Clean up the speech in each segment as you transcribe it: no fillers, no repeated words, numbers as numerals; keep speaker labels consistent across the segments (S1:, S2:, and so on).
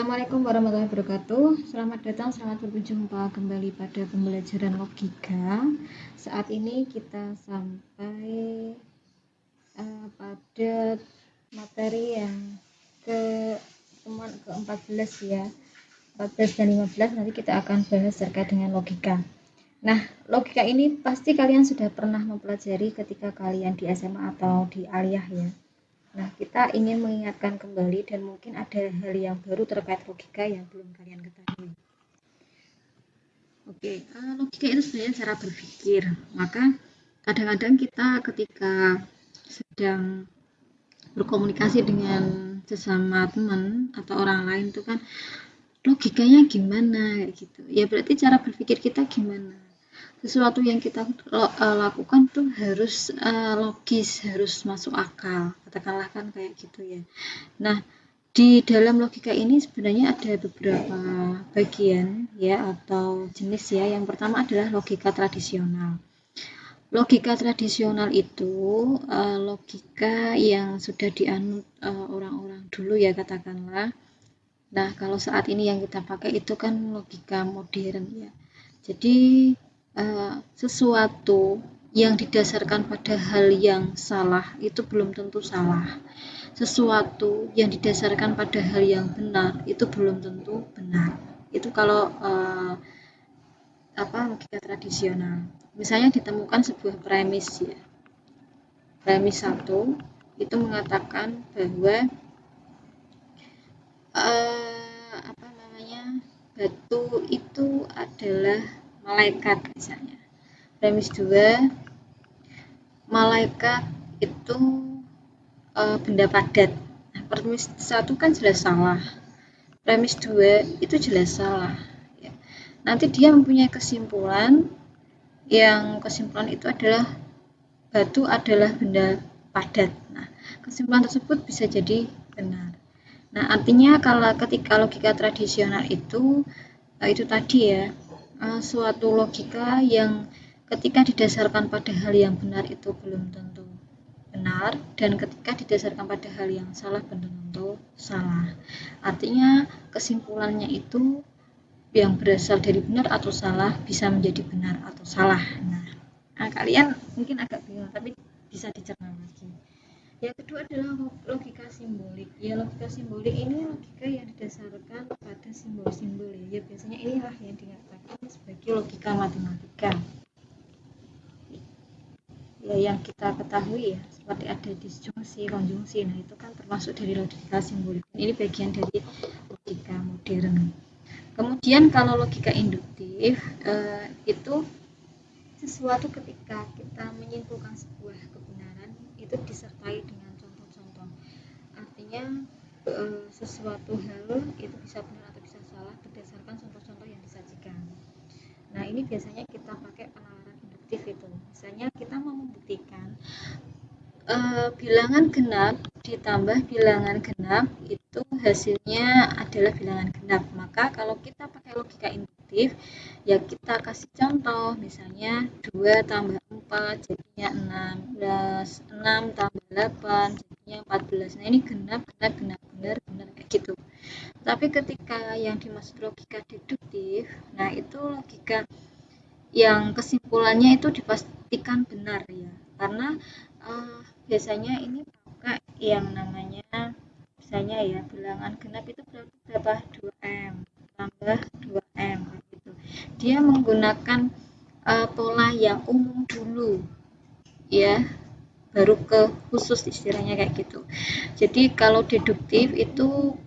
S1: Assalamualaikum warahmatullahi wabarakatuh. Selamat datang, selamat berjumpa kembali pada pembelajaran logika. Saat ini kita sampai pada materi yang ke-14 ya. 14 dan 15 nanti kita akan bahas terkait dengan logika. Nah, logika ini pasti kalian sudah pernah mempelajari ketika kalian di SMA atau di aliyah ya. Nah, kita ingin mengingatkan kembali dan mungkin ada hal yang baru terkait logika yang belum kalian ketahui. Oke, logika itu sebenarnya cara berpikir. Maka kadang-kadang kita ketika sedang berkomunikasi dengan sesama teman atau orang lain itu kan logikanya gimana kayak gitu. Ya berarti cara berpikir kita gimana. Sesuatu yang kita lakukan tuh harus logis, harus masuk akal, katakanlah kan kayak gitu ya. Nah, di dalam logika ini sebenarnya ada beberapa bagian ya atau jenis ya. Yang pertama adalah logika tradisional. Logika tradisional itu logika yang sudah dianut orang-orang dulu ya katakanlah. Nah, kalau saat ini yang kita pakai itu kan logika modern ya. Jadi sesuatu yang didasarkan pada hal yang salah itu belum tentu salah. Sesuatu yang didasarkan pada hal yang benar itu belum tentu benar. Itu kalau logika tradisional. Misalnya ditemukan sebuah premis ya. Premis 1 itu mengatakan bahwa batu itu adalah malaikat misalnya. Premis 2, malaikat itu benda padat. Nah, premis 1 kan jelas salah. Premis 2 itu jelas salah. Ya. Nanti dia mempunyai kesimpulan yang kesimpulan itu adalah batu adalah benda padat. Nah, kesimpulan tersebut bisa jadi benar. Nah, artinya kalau ketika logika tradisional itu tadi ya, suatu logika yang ketika didasarkan pada hal yang benar itu belum tentu benar, dan ketika didasarkan pada hal yang salah belum tentu salah. Artinya kesimpulannya itu yang berasal dari benar atau salah bisa menjadi benar atau salah. Nah, kalian mungkin agak bingung, tapi bisa dicerna lagi. Yang kedua adalah logika simbolik. Ya, logika simbolik ini logika yang didasarkan pada simbol-simbol ya. Biasanya inilah yang dikatakan sebagai logika matematika. Ya, yang kita ketahui ya, seperti ada disjungsi, konjungsi. Nah, itu kan termasuk dari logika simbolik. Ini bagian dari logika modern. Kemudian kalau logika induktif itu sesuatu ketika kita menyimpulkan sebuah kebenaran itu disertai dengan contoh-contoh. Artinya sesuatu hal itu bisa benar atau bisa salah berdasarkan contoh-contoh yang disajikan. Nah, ini biasanya kita pakai penalaran induktif itu. Misalnya kita mau membuktikan bilangan genap ditambah bilangan genap itu hasilnya adalah bilangan genap. Maka kalau kita pakai logika induktif ya kita kasih contoh, misalnya 2 tambah 4 jadinya 16, 6 tambah 8 jadinya 14. Nah, ini genap benar kayak gitu. Tapi ketika yang dimaksud logika deduktif, nah itu logika yang kesimpulannya itu dipastikan benar ya, karena biasanya ini pakai yang namanya misalnya ya bilangan genap itu berapa 2M tambah 2M gitu. Dia menggunakan pola yang umum dulu ya, baru ke khusus istilahnya kayak gitu. Jadi kalau deduktif itu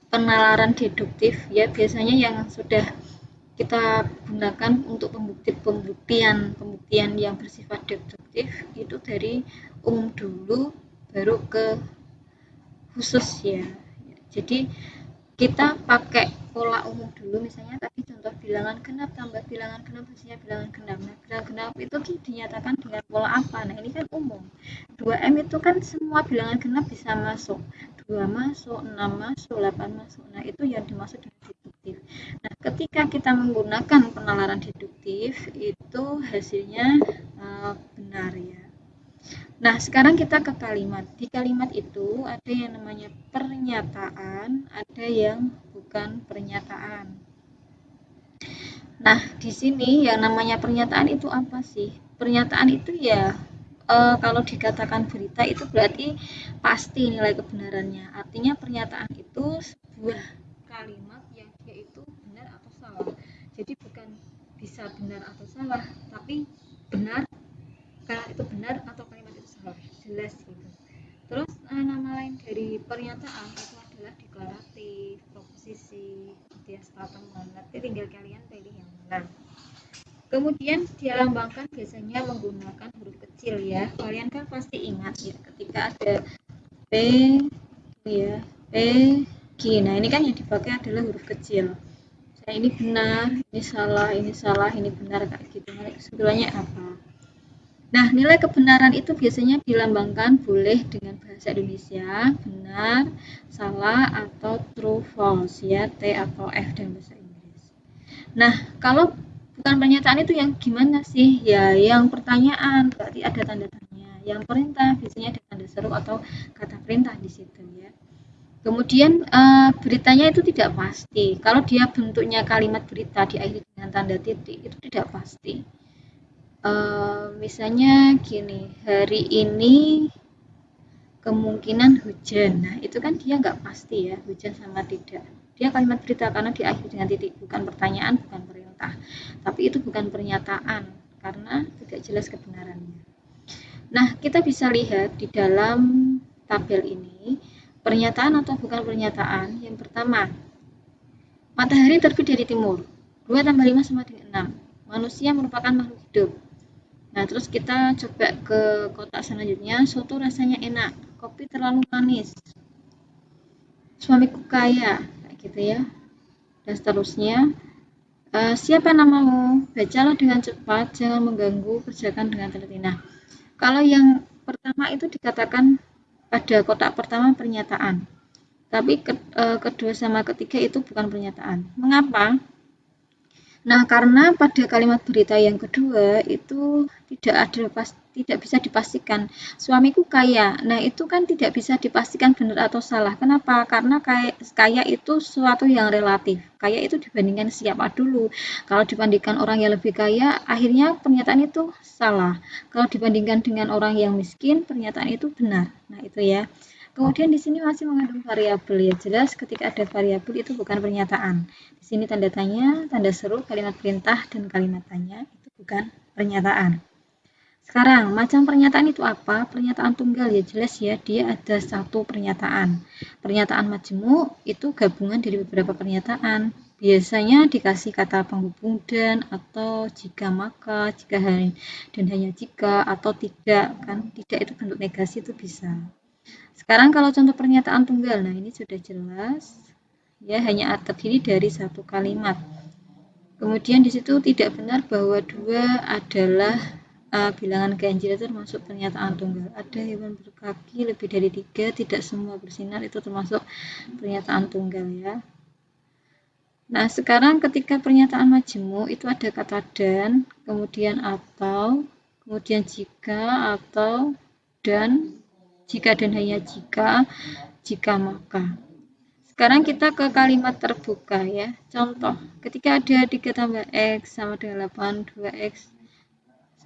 S1: penalaran deduktif ya biasanya yang sudah kita gunakan untuk pembuktian yang bersifat deduktif itu dari umum dulu baru ke khusus ya. Jadi kita pakai pola umum dulu, misalnya tadi contoh bilangan genap tambah bilangan genap hasilnya bilangan genap. Nah, bilangan genap itu dinyatakan dengan pola apa? Nah, ini kan umum. 2M itu kan semua bilangan genap bisa masuk. 2 masuk, 6 masuk, 8 masuk. Nah, itu yang dimaksud dengan deduktif. Nah, ketika kita menggunakan penalaran deduktif, itu hasilnya benar ya. Nah, sekarang kita ke kalimat. Di kalimat itu ada yang namanya pernyataan, ada yang bukan pernyataan. Nah, di sini yang namanya pernyataan itu apa sih? Pernyataan itu ya kalau dikatakan berita itu berarti pasti nilai kebenarannya. Artinya pernyataan itu sebuah kalimat yang dia itu benar atau salah. Jadi bukan bisa benar atau salah, tapi benar kalimat itu benar atau kalimat itu salah. Jelas gitu. Terus nama lain dari pernyataan itu adalah deklaratif, proposisi, kemudian statement. Nanti tinggal kalian pilih yang mana. Kemudian dilambangkan biasanya menggunakan huruf kecil ya. Kalian kan pasti ingat ya ketika ada P ya, P, Q. Nah, ini kan yang dipakai adalah huruf kecil. Nah, ini benar, ini salah, ini benar kayak gitu. Nilai kesimpulannya apa? Nah, nilai kebenaran itu biasanya dilambangkan boleh dengan bahasa Indonesia, benar, salah, atau true, false ya, T atau F dan bahasa Inggris. Nah, kalau bukan pernyataan itu yang gimana sih? Ya, yang pertanyaan berarti ada tanda tanya. Yang perintah biasanya ada tanda seru atau kata perintah di situ ya. Kemudian beritanya itu tidak pasti. Kalau dia bentuknya kalimat berita diakhiri dengan tanda titik itu tidak pasti. Misalnya gini, hari ini kemungkinan hujan. Nah, itu kan dia nggak pasti ya, hujan sama tidak. Dia kalimat berita karena diakhiri dengan titik, bukan pertanyaan, bukan perintah. Tapi itu bukan pernyataan karena tidak jelas kebenarannya. Nah, kita bisa lihat di dalam tabel ini, pernyataan atau bukan pernyataan. Yang pertama, matahari terbit dari timur. 2 tambah 5 sama dengan 6. Manusia merupakan makhluk hidup. Nah, terus kita coba ke kotak selanjutnya. Soto rasanya enak, kopi terlalu manis, suamiku kaya, kayak gitu ya. Dan seterusnya. Siapa namamu? Bacalah dengan cepat, jangan mengganggu, kerjakan dengan teliti. Nah, kalau yang pertama itu dikatakan pada kotak pertama pernyataan, tapi kedua sama ketiga itu bukan pernyataan. Mengapa? Nah, karena pada kalimat berita yang kedua itu tidak bisa dipastikan suamiku kaya. Nah, itu kan tidak bisa dipastikan benar atau salah. Kenapa? Karena kaya itu sesuatu yang relatif. Kaya itu dibandingkan siapa dulu. Kalau dibandingkan orang yang lebih kaya, akhirnya pernyataan itu salah. Kalau dibandingkan dengan orang yang miskin, pernyataan itu benar. Nah, itu ya. Kemudian di sini masih mengandung variabel ya. Jelas ketika ada variabel itu bukan pernyataan. Di sini tanda tanya, tanda seru, kalimat perintah, dan kalimat tanya itu bukan pernyataan. Sekarang, macam pernyataan itu apa? Pernyataan tunggal ya jelas ya, dia ada satu pernyataan. Pernyataan majemuk itu gabungan dari beberapa pernyataan. Biasanya dikasih kata penghubung dan atau jika maka, jika dan hanya jika atau tidak kan. Tidak itu bentuk negasi itu bisa. Sekarang kalau contoh pernyataan tunggal, nah ini sudah jelas ya hanya terdiri dari satu kalimat. Kemudian di situ tidak benar bahwa 2 adalah bilangan ganjil itu termasuk pernyataan tunggal. Ada hewan berkaki lebih dari 3, tidak semua bersinar itu termasuk pernyataan tunggal ya. Nah, sekarang ketika pernyataan majemuk itu ada kata dan, kemudian atau, kemudian jika atau dan, jika dan hanya jika maka. Sekarang kita ke kalimat terbuka ya. Contoh, ketika ada 3 tambah X sama dengan 8, 2X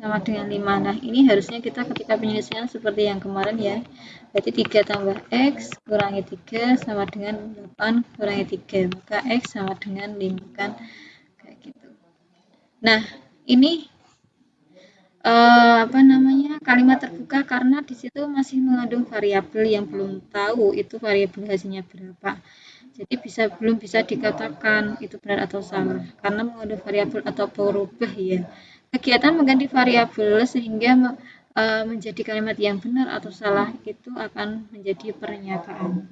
S1: sama dengan 5. Nah, ini harusnya kita ketika penyelesaian seperti yang kemarin ya. Berarti 3 tambah X kurangi 3 sama dengan 8 kurangi 3. Maka X sama dengan 5 kan. Kayak gitu. Nah, ini kalimat terbuka karena di situ masih mengandung variabel yang belum tahu itu variabel hasilnya berapa. Jadi belum bisa dikatakan itu benar atau salah karena mengandung variabel atau berubah ya. Kegiatan mengganti variabel sehingga menjadi kalimat yang benar atau salah itu akan menjadi pernyataan.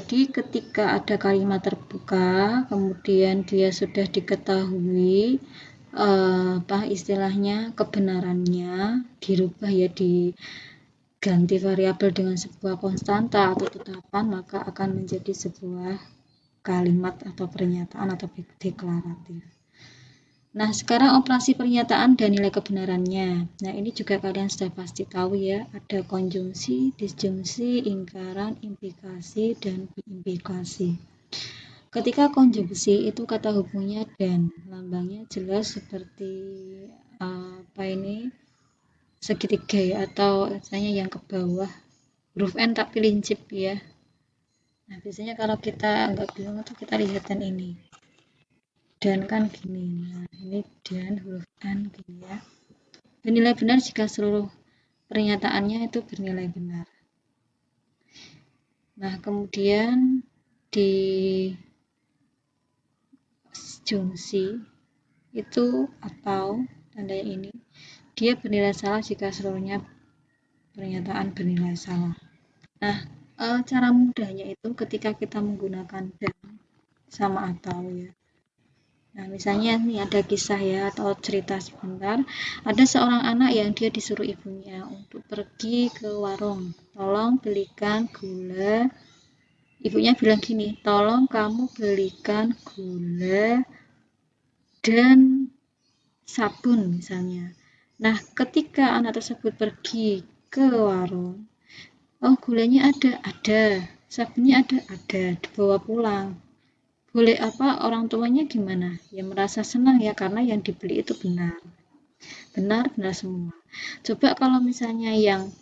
S1: Jadi ketika ada kalimat terbuka, kemudian dia sudah diketahui istilahnya kebenarannya dirubah ya diganti variabel dengan sebuah konstanta atau tetapan, maka akan menjadi sebuah kalimat atau pernyataan atau deklaratif. Nah, sekarang operasi pernyataan dan nilai kebenarannya. Nah, ini juga kalian sudah pasti tahu ya, ada konjungsi, disjungsi, ingkaran, implikasi, dan implikasi. Ketika konjungsi itu kata hubungnya dan, lambangnya jelas seperti apa ini, segitiga ya, atau misalnya yang ke bawah huruf N tapi lincip ya. Nah biasanya kalau kita nggak bingung itu kita lihatkan ini, dan kan gini. Nah ini dan huruf N gini ya. Bernilai benar jika seluruh pernyataannya itu bernilai benar. Nah kemudian di jungsi itu atau tanda ini, dia bernilai salah jika seluruhnya pernyataan bernilai salah. Nah, cara mudahnya itu ketika kita menggunakan dan sama atau ya. Nah, misalnya nih ada kisah ya atau cerita sebentar. Ada seorang anak yang dia disuruh ibunya untuk pergi ke warung. Tolong belikan gula. Ibunya bilang gini, tolong kamu belikan gula dan sabun misalnya. Nah, ketika anak tersebut pergi ke warung, oh gulanya ada, sabunnya ada, dibawa pulang. Boleh apa orang tuanya gimana? Ya merasa senang ya karena yang dibeli itu benar semua. Coba kalau misalnya yang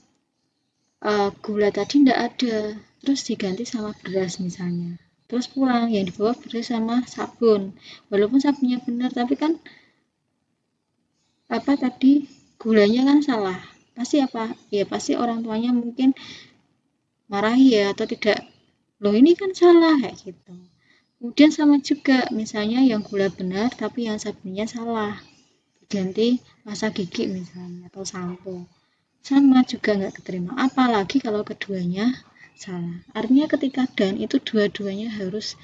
S1: gula tadi tidak ada, terus diganti sama beras misalnya. Terus pulang yang dibawa beras sama sabun. Walaupun sabunnya benar tapi kan apa tadi gulanya kan salah. Pasti apa? Ya pasti orang tuanya mungkin marahi ya atau tidak. Loh ini kan salah kayak gitu. Kemudian sama juga misalnya yang gula benar tapi yang sabunnya salah. Diganti pasta gigi misalnya atau sampo. Sama juga nggak keterima. Apalagi kalau keduanya salah. Artinya ketika dan itu dua-duanya harus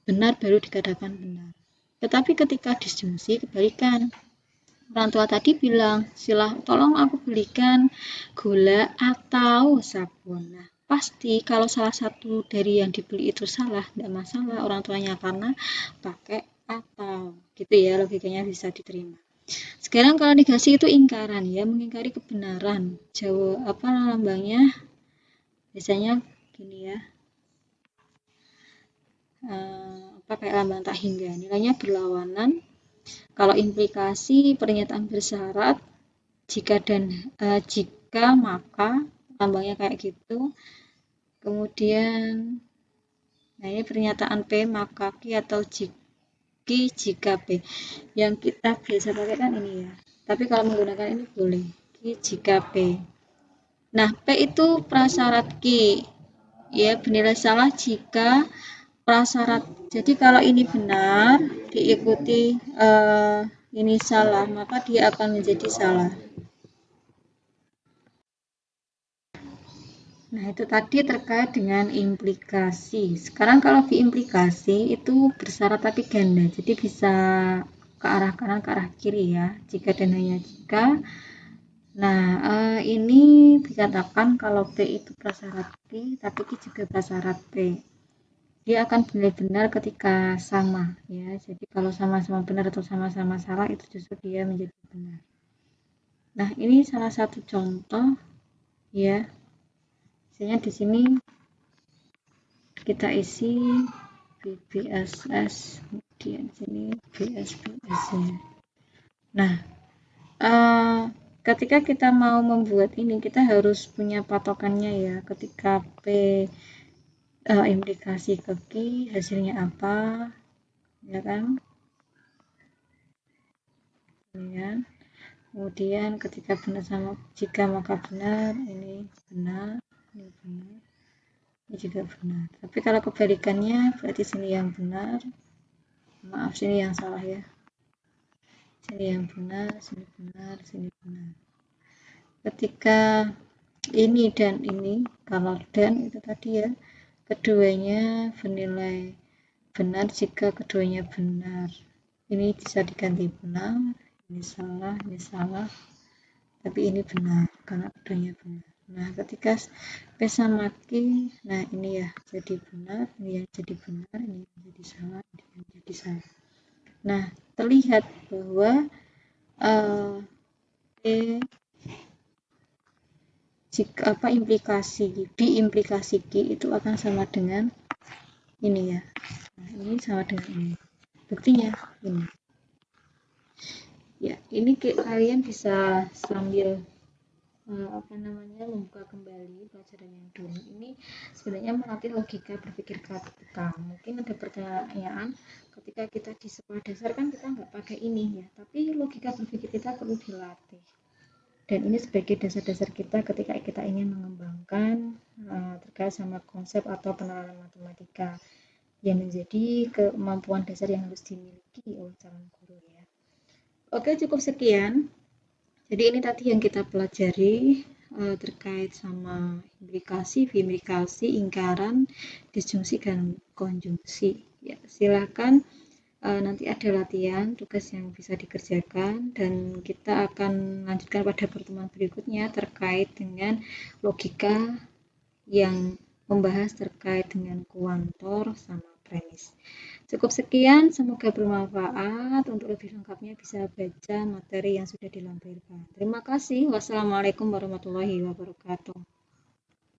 S1: benar baru dikatakan benar. Tetapi ketika disjungsi kebalikan. Orang tua tadi bilang, tolong aku belikan gula atau sabun. Nah, pasti kalau salah satu dari yang dibeli itu salah, tidak masalah orang tuanya karena pakai atau. Gitu ya, logikanya bisa diterima. Sekarang kalau negasi itu ingkaran ya, mengingkari kebenaran. Jawa apa lambangnya? Biasanya gini ya. Apa kayak lambang tak hingga. Nilainya berlawanan. Kalau implikasi pernyataan bersyarat jika maka lambangnya kayak gitu. Kemudian nah ini pernyataan P maka Q atau jika P. Yang kita biasa pakai kan ini ya. Tapi kalau menggunakan ini boleh Q jika P. Nah, P itu prasyarat Q. Ya, bernilai salah jika prasyarat. Jadi kalau ini benar diikuti ini salah, maka dia akan menjadi salah. Nah, itu tadi terkait dengan implikasi. Sekarang kalau diimplikasi itu bersyarat tapi ganda. Jadi bisa ke arah kanan, ke arah kiri ya. Jika dan hanya jika. Nah, ini dikatakan kalau P itu prasyarat Q, tapi Q juga prasyarat P. Dia akan benar-benar ketika sama ya. Jadi kalau sama-sama benar atau sama-sama salah itu justru dia menjadi benar. Nah, ini salah satu contoh ya. Misalnya di sini kita isi BBSS, kemudian sini BSBS ya. Nah, ketika kita mau membuat ini kita harus punya patokannya ya. Ketika P implikasi ke Q hasilnya apa ya kan? Ya. Kemudian ketika benar sama jika maka benar, ini benar, ini juga benar. Tapi kalau kebalikannya berarti sini yang benar, maaf sini yang salah ya. Sini yang benar, sini benar, sini benar. Ketika ini dan ini, kalau dan itu tadi ya, keduanya bernilai benar jika keduanya benar. Ini bisa diganti benar, ini salah, tapi ini benar karena keduanya benar. Nah, ketika P sama Q, nah ini ya jadi benar, ini yang jadi benar, ini yang jadi salah, ini yang jadi salah. Nah, terlihat bahwa jika implikasi Q itu akan sama dengan ini ya. Nah, ini ini sama dengan ini. Buktinya ini. Ya, ini kalian bisa sambil membuka kembali pelajaran yang dulu. Ini sebenarnya melatih logika berpikir kita. Mungkin ada pertanyaan, ketika kita di sekolah dasar kan kita nggak pakai ini ya, tapi logika berpikir kita perlu dilatih. Dan ini sebagai dasar-dasar kita ketika kita ingin mengembangkan terkait sama konsep atau penerapan matematika yang menjadi kemampuan dasar yang harus dimiliki oleh calon guru ya. Oke, cukup sekian. Jadi ini tadi yang kita pelajari terkait sama implikasi, bimilikasi, ingkaran, disjungsi, dan konjungsi. Ya, silakan nanti ada latihan tugas yang bisa dikerjakan dan kita akan lanjutkan pada pertemuan berikutnya terkait dengan logika yang membahas terkait dengan kuantor sama premis. Cukup sekian, semoga bermanfaat. Untuk lebih lengkapnya bisa baca materi yang sudah dilampirkan. Terima kasih. Wassalamualaikum warahmatullahi wabarakatuh.